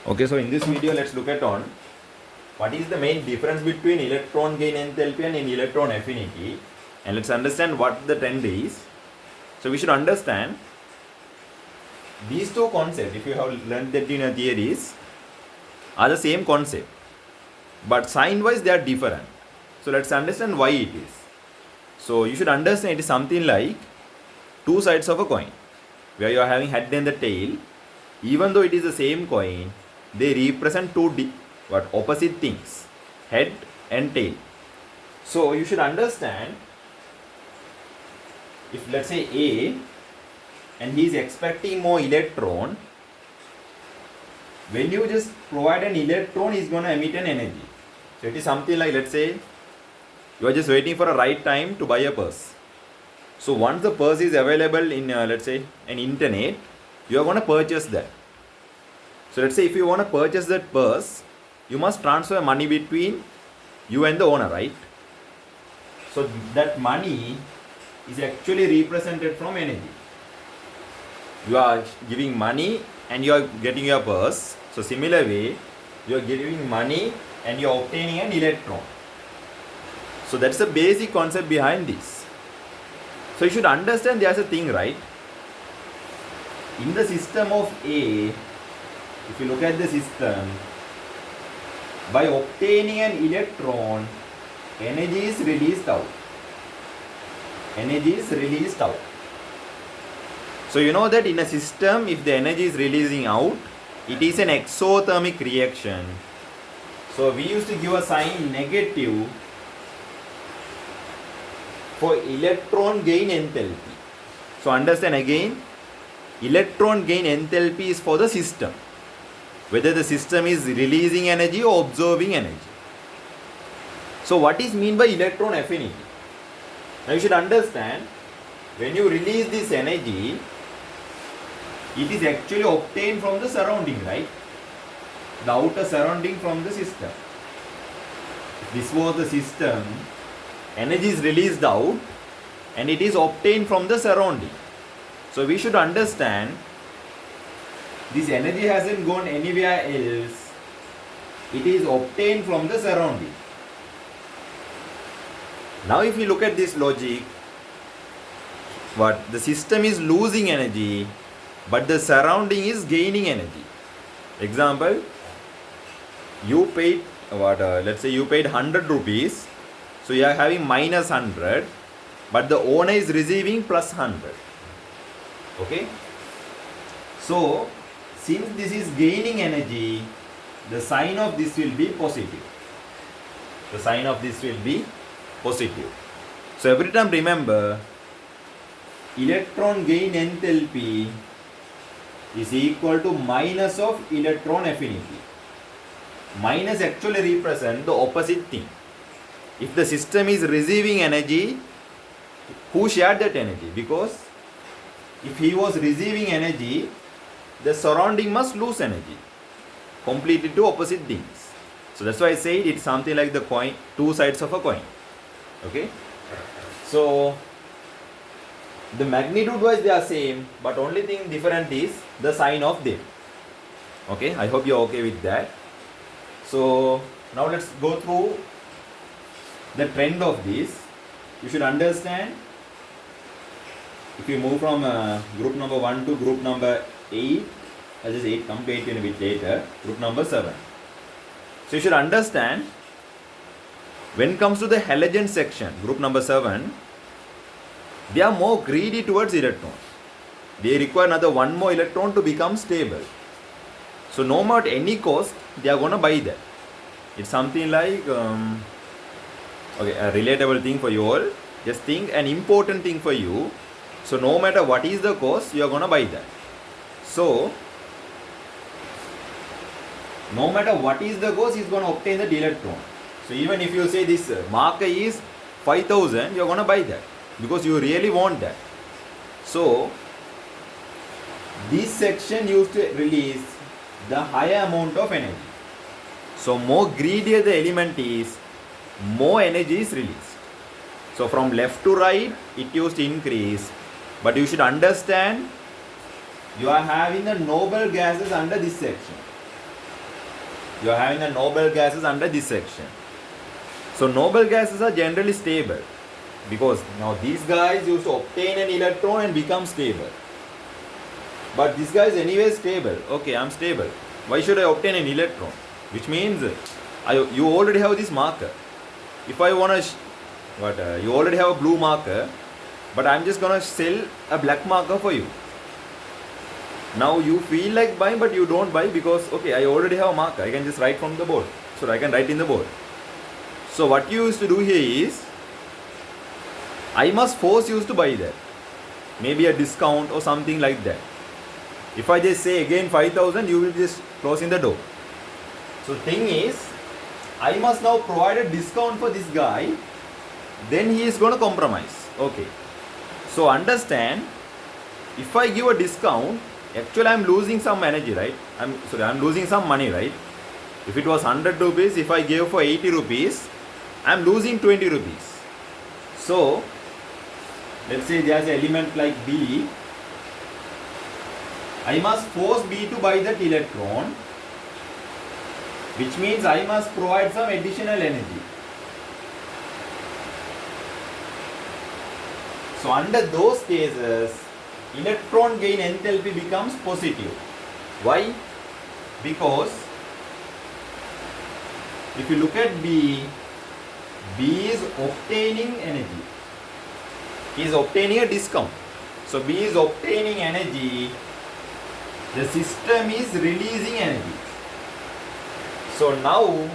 Okay, so in this video, let's look at on what is the main difference between electron gain enthalpy and in electron affinity, and let's understand what the trend is. So we should understand these two concepts, if you have learned that in your theories, are the same concept, but sign wise they are different. So let's understand why it is. So you should understand it is something like two sides of a coin, where you are having head and the tail. Even though it is the same coin, they represent two opposite things, head and tail. So you should understand, if let's say A and he is expecting more electron, when you just provide an electron, he is going to emit an energy. So it is something like, let's say you are just waiting for a right time to buy a purse. So once the purse is available in let's say an internet, you are going to purchase that. So let's say if you want to purchase that purse, you must transfer money between you and the owner, right? So that money is actually represented from energy. You are giving money and you are getting your purse. So similar way, you are giving money and you are obtaining an electron. So that's the basic concept behind this. So you should understand there's a thing, right? In the system of A, if you look at the system, by obtaining an electron, energy is released out. Energy is released out. So you know that in a system, if the energy is releasing out, it is an exothermic reaction. So we used to give a sign negative for electron gain enthalpy. So understand again, electron gain enthalpy is for the system, whether the system is releasing energy or absorbing energy. So what is mean by electron affinity? Now you should understand, when you release this energy, it is actually obtained from the surrounding, right? The outer surrounding from the system. If this was the system, energy is released out and it is obtained from the surrounding. So we should understand, this energy hasn't gone anywhere else. It is obtained from the surrounding. Now if you look at this logic, the system is losing energy, but the surrounding is gaining energy. Example, you paid let's say you paid 100 rupees, so you are having minus 100, but the owner is receiving plus 100. Okay, so since this is gaining energy, the sign of this will be positive. The sign of this will be positive. So every time remember, electron gain enthalpy is equal to minus of electron affinity. Minus actually represent the opposite thing. If the system is receiving energy, who shared that energy? Because if he was receiving energy, the surrounding must lose energy. Completely two opposite things. So that's why I say it's something like the coin, two sides of a coin. Okay. So the magnitude wise they are same, but only thing different is the sign of them. Okay. I hope you're okay with that. So now let's go through the trend of this. You should understand, if you move from group number 1 to group number 8, I'll just 8 come to 8 in a bit later, group number 7. So you should understand, when it comes to the halogen section, group number 7, they are more greedy towards electrons. They require another one more electron to become stable. So no matter any cost, they are going to buy that. It's something like, okay, a relatable thing for you all. Just think an important thing for you. So no matter what is the cost, you are going to buy that. So no matter what is the cost, he is going to obtain the electron. So even if you say this marker is 5000, you are going to buy that because you really want that. So this section used to release the higher amount of energy. So more greedier the element is, more energy is released. So from left to right, it used to increase. But you should understand, you are having the noble gases under this section. You are having the noble gases under this section. So noble gases are generally stable because now these guys used to obtain an electron and become stable. But this guy is anyway stable. Okay, I'm stable. Why should I obtain an electron? Which means you already have this marker. If I want to, you already have a blue marker, but I'm just gonna sell a black marker for you. Now you feel like buying, but you don't buy because okay, I already have a marker. I can just write from the board. So I can write in the board. So what you used to do here is, I must force you to buy that. Maybe a discount or something like that. If I just say again 5,000, you will just close in the door. So thing is, I must now provide a discount for this guy. Then he is going to compromise. Okay. So understand, if I give a discount, actually I am losing some energy, right? I'm losing some money, right? If it was 100 rupees, if I gave for 80 rupees, I am losing 20 rupees. So, let's say there is an element like B. I must force B to buy that electron, which means I must provide some additional energy. So under those cases, electron gain enthalpy becomes positive. Why? Because if you look at B is obtaining energy. He is obtaining a discount. So B is obtaining energy. The system is releasing energy. So now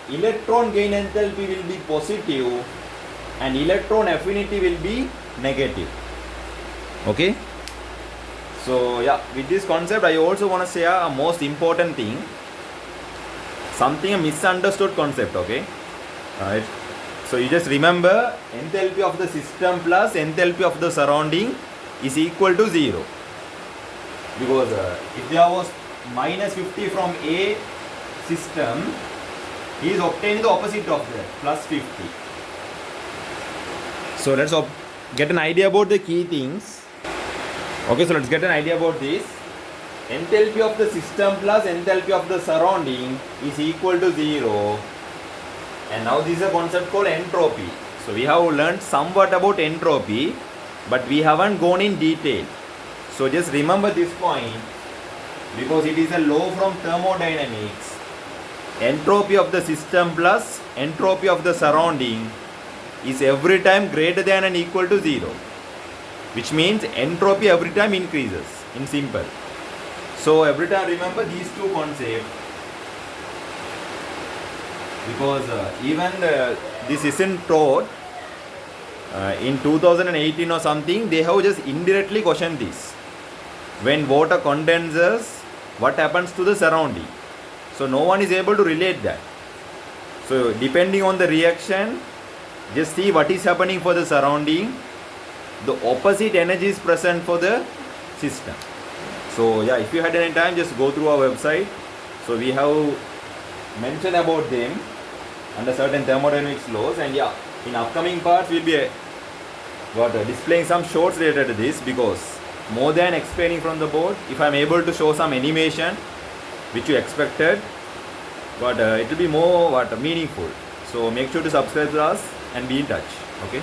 electron gain enthalpy will be positive and electron affinity will be negative. Okay. So yeah, with this concept I also want to say a most important thing. Something a misunderstood concept. Okay. So you just remember enthalpy of the system plus enthalpy of the surrounding is equal to 0. Because if there was minus 50 from A system, he is obtaining the opposite of that, plus 50. So let's get an idea about the key things. Okay, so let's get an idea about this. Enthalpy of the system plus enthalpy of the surrounding is equal to 0. And now this is a concept called entropy. So we have learned somewhat about entropy, but we haven't gone in detail. So just remember this point because it is a law from thermodynamics. Entropy of the system plus entropy of the surrounding is every time greater than and equal to 0. Which means entropy every time increases in simple. So every time remember these two concepts. Because even this isn't taught in 2018 or something, they have just indirectly questioned this. When water condenses, what happens to the surrounding? So no one is able to relate that. So depending on the reaction, just see what is happening for the surrounding. The opposite energy is present for the system. So yeah, if you had any time, just go through our website. So we have mentioned about them under certain thermodynamics laws, and yeah, in upcoming parts we'll be displaying some shorts related to this, because more than explaining from the board, if I'm able to show some animation which you expected, it will be more meaningful. So make sure to subscribe to us and be in touch. Okay.